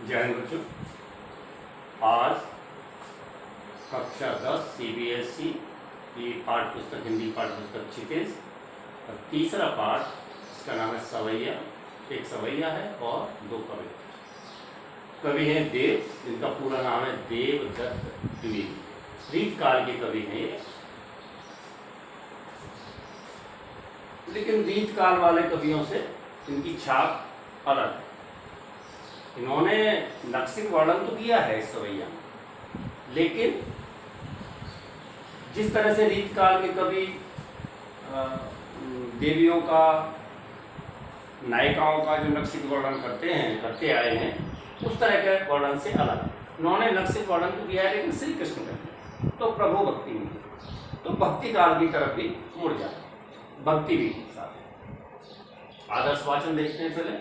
जय हिंद बच्चों। आज कक्षा 10 CBSE की पाठ्य पुस्तक हिंदी पाठ्य पुस्तक क्षितिज और तीसरा पाठ, इसका नाम है सवैया। एक सवैया है और दो कवि। कवि हैं देव, जिनका पूरा नाम है देवदत्त द्विवेदी। रीत काल के कवि हैं ये, लेकिन रीत काल वाले कवियों से इनकी छाप अलग है। इन्होंने नक्सिक वर्णन तो किया है इस सवैया में, लेकिन जिस तरह से रीत काल के कवि देवियों का, नायिकाओं का जो नक्सिक वर्णन करते आए हैं, उस तरह के वर्णन से अलग है। इन्होंने नक्सिक वर्णन तो किया है, लेकिन श्री कृष्ण का तो प्रभु भक्ति में, तो भक्ति काल की तरफ भी मुड़ जाता है, भक्ति भी साथ है। आदर्श वाचन देखते हैं पहले।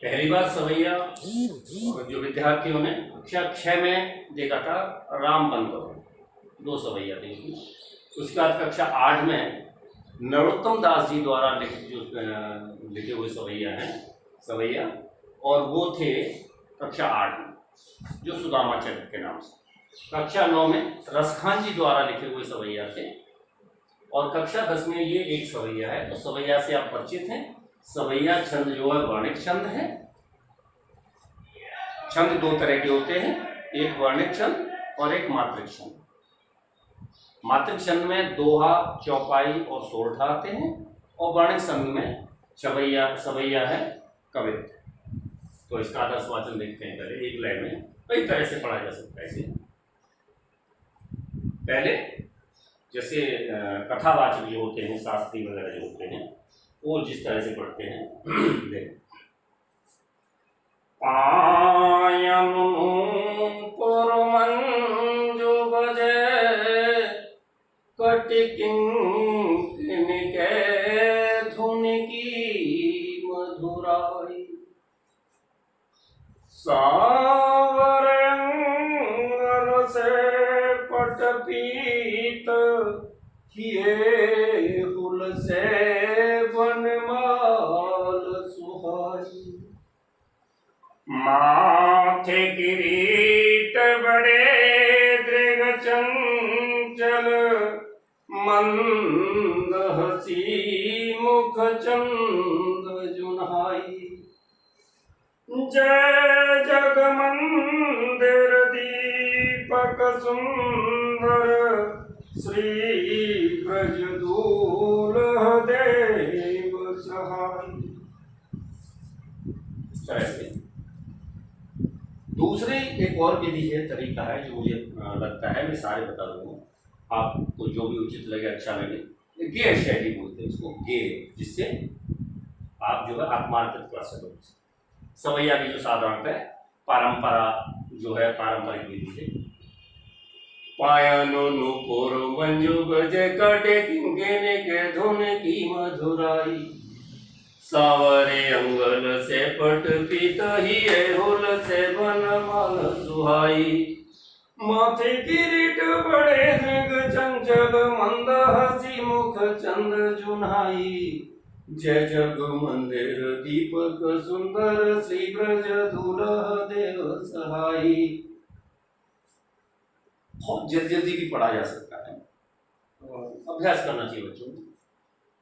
पहली बार सवैया जो विद्यार्थियों ने कक्षा 6 में देखा था, राम बंधव, 2 सवैया देखी। उसके बाद कक्षा 8 में नरोत्तम दास जी द्वारा लिखे हुए सवैया, और वो थे कक्षा 8 में, जो सुदामा चरित्र के नाम से। कक्षा 9 में रसखान जी द्वारा लिखे हुए सवैया थे, और कक्षा 10 में ये एक सवैया है। तो सवैया से आप परिचित हैं। सवैया छंद जो है वर्णिक छंद है। छंद 2 तरह के होते हैं, एक वर्णिक छंद और एक मात्रिक छंद। मात्रिक छंद में दोहा, चौपाई और सोरठा आते हैं, और वर्णिक छंद में सवैया है कवित्व। तो इसका आदर्श वाचन देखते हैं पहले। एक लाइन में कई तरह से पढ़ा जा सकता है इसे। पहले जैसे कथावाचक जो होते हैं, शास्त्री वगैरह जो होते हैं, वो जिस तरह से पढ़ते हैं देख। पायम पुरमंजु बजे कटिकिंकिनिके धुन की मधुराई, सावर अंगर से पटपीत किए हुल से बनमाल सुहाई, माथे किरीट बड़े दृग चंचल, मंद हसी मुख चंद जुन्हाई, जय जग मंदिर दीपक सुंदर, श्री ब्रज दूल्ह देव सहाय। इस तरह से दूसरी एक और विधि है, तरीका है, जो मुझे लगता है, मैं सारे बता दूंगा, आपको जो भी उचित लगे, अच्छा लगे। गे शैली बोलते हैं इसको, गे, जिससे आप जो है आत्मार्पित कर सको। सवैया की जो साधारणतः परंपरा जो है, पारंपरिक विधि है। पायनो नुपुर मंजु बजे कटे किंकिनिके धुन की मधुराई, सावरे अंगल से पट पीत हिए हुल से बनमाल सुहाई, माथे किरीट बड़े दृग चंचल, मंद हसी मुख चंद जुन्हाई, जय जग मंदिर दीपक सुंदर, श्री ब्रज दूल्ह देव सहाई। बहुत जल्दी भी पढ़ा जा सकता है, अभ्यास करना चाहिए बच्चों को।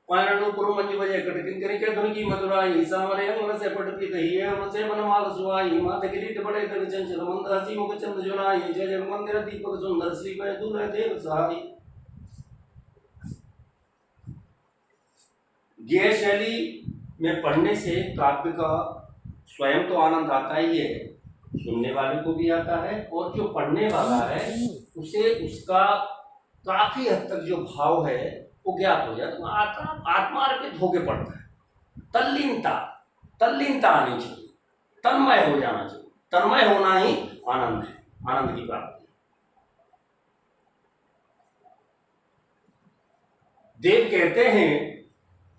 पायनो पुरमंजु बजे कटिकिंकिनिके धुन की मधुराई, सावरे अंगल से पटपीत हिए हुल से बनमाल सुहाई, माथे किरीट बड़े दृग चंचल, मंद हसी मुख चंद जुन्हाई, जय जग मंदिर दीपक सुंदर, श्री ब्रज दूल्ह देव सहाई। गे शैली में पढ़ने से काव्य का स्वयं तो आनंद आता ही है, सुनने वाले को भी आता है, और जो पढ़ने वाला है उसे उसका काफी हद तक जो भाव है वो ज्ञात हो जाता है। आत्मार्पित होकर पढ़ता है। तल्लीनता आनी चाहिए, तन्मय हो जाना चाहिए। तन्मय होना ही आनंद है, आनंद की प्राप्ति। देव कहते हैं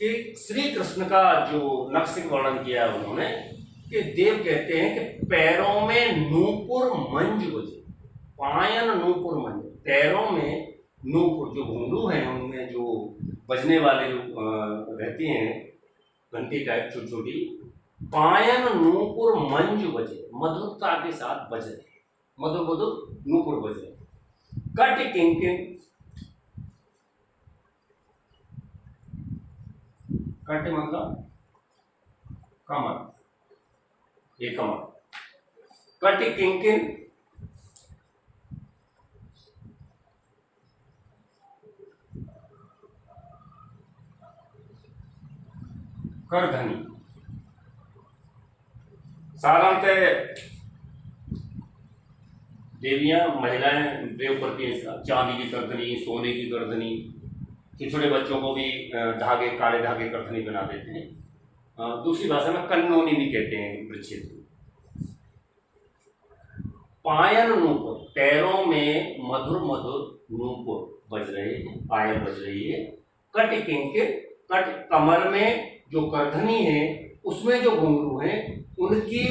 कि श्री कृष्ण का जो नक्सिक वर्णन किया है उन्होंने, कि देव कहते हैं कि पैरों में नूपुर मंज बजे। पायन नूपुर मंज, पैरों में नूपुर जो घुंघरू हैं उनमें जो बजने वाले जो रहती हैं घंटी टाइप छोटी छोटी, पायन नूपुर मंज बजे, मधुरता के साथ बज रहे, मधुर मधुर नूपुर बज रहे। कट किंकिन, कट मतलब कमर, ये कमर। कट किंकिन, करधनी। साधारणतः देवियां महिलाएं प्रयोग करती हैं इसका, चांदी की करधनी, सोने की करधनी, छोटे छोटे बच्चों को भी धागे, काले धागे करधनी बना देते हैं। दूसरी भाषा में कन्नौनी भी कहते हैं वृक्षित। पायल नूपुर, पैरों में मधुर मधुर नूपुर बज रहे हैं, पायल बज रही है। कट किंकिन, कट कमर में जो करधनी है उसमें जो घुंघरू है उनकी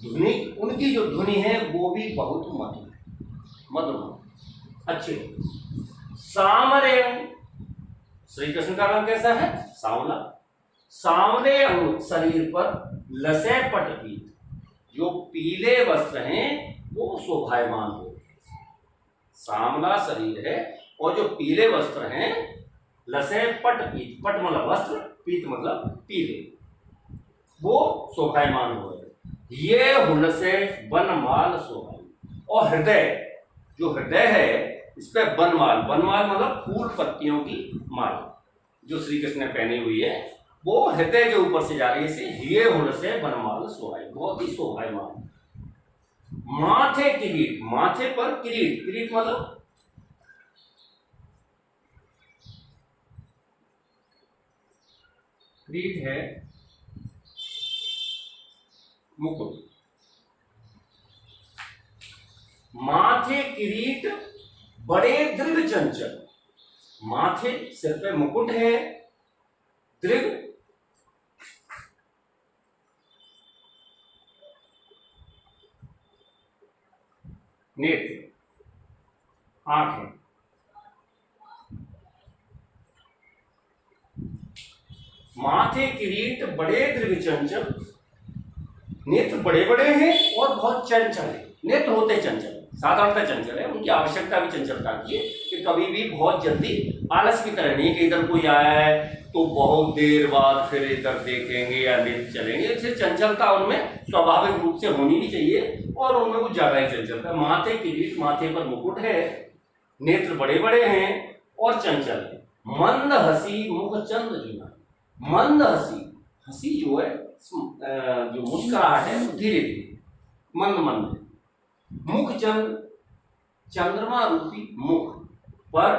ध्वनि, उनकी जो ध्वनि है वो भी बहुत मधुर है, मधुर अच्छे। सामरे, श्री कृष्ण का रंग कैसा है? सांवला। सांवले अंग शरीर पर लसे पटपीत, जो पीले वस्त्र हैं वो शोभायमान हो। सांवला शरीर है और जो पीले वस्त्र हैं, लसे पटपीत, पट मतलब वस्त्र, पीत मतलब पीले, वो शोभायमान हो रहे। ये हुलसे बनमाल शोभाई, और हृदय, जो हृदय है इस पे बनमाल, बनमाल मतलब फूल पत्तियों की माल जो श्री कृष्ण ने पहनी हुई है वो हृदय के ऊपर से जा रही है, इसे ये हुलसे बनमाल शोभाई, बहुत ही शोभायमान। माथे किरीट, माथे पर किरीट, किरीट मतलब किरीट है मुकुट। माथे किरीट बड़े दृढ़ चंचल, माथे सिर पे मुकुट है, दृढ़ नेत्र, आंख है। माथे किरीट बड़े दृढ़ चंचल, नेत्र बड़े बड़े हैं और बहुत चंचल है। नेत्र होते चंचल, साधारणतः चंचल है, उनकी आवश्यकता भी चंचलता की है कि कभी भी बहुत जल्दी आलस की तरह नहीं कि इधर कोई आया है तो बहुत देर बाद फिर इधर देखेंगे या नेत्र चलेंगे। इससे चंचलता उनमें स्वाभाविक रूप से होनी भी चाहिए और उनमें कुछ ज्यादा ही चंचलता। माथे किरीट, माथे पर मुकुट है, नेत्र बड़े बड़े हैं और चंचल है। मंद हंसी मुख चंद जुना, मंद हंसी, हंसी जो है जो मुस्कुराहट है धीरे धीरे मंद मंद। मुख चंद, चंद्रमा रूपी मुख पर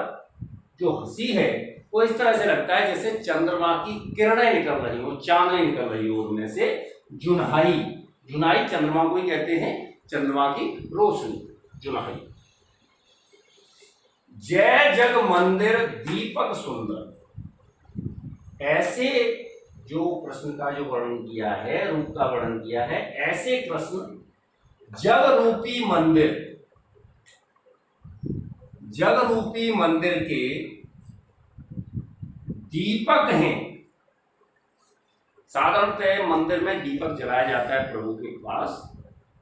जो हंसी है वो इस तरह से लगता है जैसे चंद्रमा की किरणें निकल रही हो, चांदनी निकल रही हो उनमें से। जुनहाई, जुनहाई चंद्रमा को ही कहते हैं, चंद्रमा की रोशनी, जुनहाई। जय जग मंदिर दीपक सुंदर, ऐसे जो कृष्ण का जो वर्णन किया है, रूप का वर्णन किया है, ऐसे कृष्ण जग रूपी मंदिर, जग रूपी मंदिर के दीपक हैं। साधारणतः मंदिर में दीपक जलाया जाता है प्रभु के पास,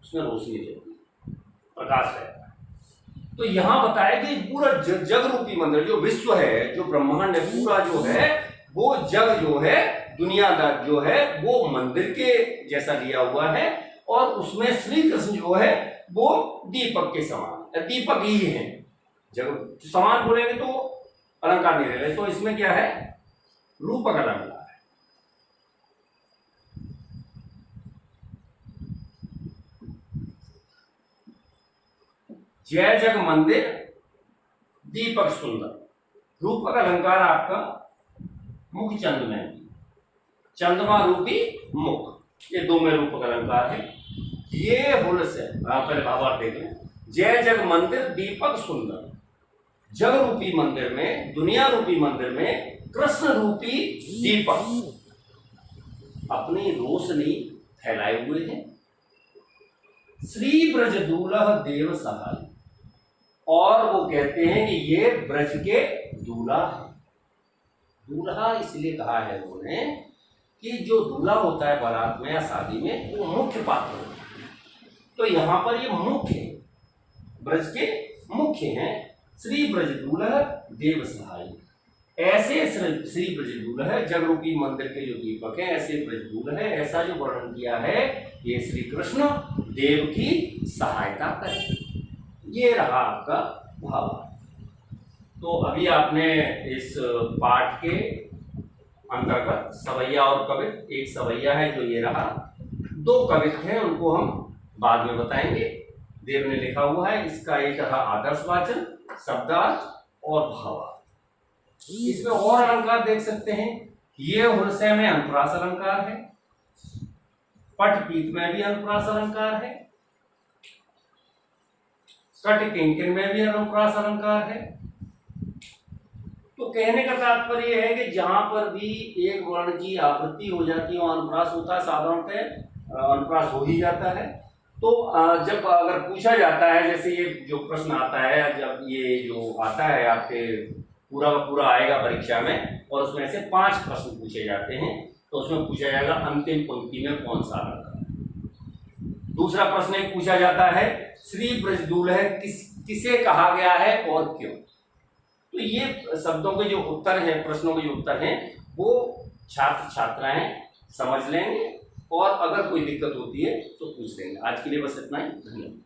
उसमें रोशनी रहती है, प्रकाश रहता है। तो यहां बताया कि पूरा जग रूपी मंदिर, जो विश्व है, जो ब्रह्मांड है, पूरा जो है वो जग जो है, दुनियादार जो है वो मंदिर के जैसा लिया हुआ है और उसमें श्री कृष्ण जो है वो दीपक के समान, दीपक ही है। जब समान बोलेंगे तो अलंकार नहीं रहेगा, तो इसमें क्या है, रूपक अलंकार है। जय जग मंदिर दीपक सुंदर, रूपक अलंकार आपका मुख चंद में, चंद्रमा रूपी मुख, ये दो में रूपक अलंकार है। ये हुलस है, पहले भावार्थ देख लें। जय जग मंदिर दीपक सुंदर, जग रूपी मंदिर में, दुनिया रूपी मंदिर में कृष्ण रूपी दीपक अपनी रोशनी फैलाए हुए हैं। श्री ब्रज दूल्हा देव सहाय, और वो कहते हैं कि ये ब्रज के दूल्हा है। दूल्हा इसलिए कहा है उन्होंने कि जो दूल्हा होता है बारात में या शादी में वो मुख्य पात्र होता है। तो यहाँ पर ये मुख्य है, ब्रज के मुख्य हैं। श्री ब्रज दूल्हा देव सहाय, ऐसे श्री ब्रज दूल्हा जग रूपी मंदिर के जो दीपक है, ऐसे ब्रज दूल्हा है, ऐसा जो वर्णन किया है ये श्री कृष्ण देव की सहायता करें। ये रहा आपका भाव। तो अभी आपने इस पाठ के अंतर्गत सवैया और कवित, एक सवैया है जो ये रहा, दो कवित हैं उनको हम बाद में बताएंगे। देव ने लिखा हुआ है, इसका एक रहा आदर्शवाचन, शब्दार्थ और भावार्थ। इसमें और अलंकार देख सकते हैं, ये हृदय में अनुप्रास अलंकार है, पट पीत में भी अनुप्रास अलंकार है, कट किंकिन में भी अनुप्रास अलंकार है। तो कहने का तात्पर्य है कि जहां पर भी एक वर्ण की आवृत्ति हो जाती है और अनुप्रास होता है, साधारणतः अनुप्रास हो ही जाता है। तो जब अगर पूछा जाता है, जैसे ये जो प्रश्न आता है, जब ये जो आता है आपके पूरा का पूरा आएगा परीक्षा में और उसमें से 5 प्रश्न पूछे जाते हैं, तो उसमें पूछा जाएगा अंतिम पंक्ति में कौन सा अलंकार है। दूसरा प्रश्न एक पूछा जाता है, श्री ब्रज दूल्हा किसे कहा गया है और क्यों। तो ये शब्दों के जो उत्तर हैं, प्रश्नों के जो उत्तर हैं, वो छात्र छात्राएं समझ लेंगे और अगर कोई दिक्कत होती है तो पूछ लेंगे। आज के लिए बस इतना ही, धन्यवाद।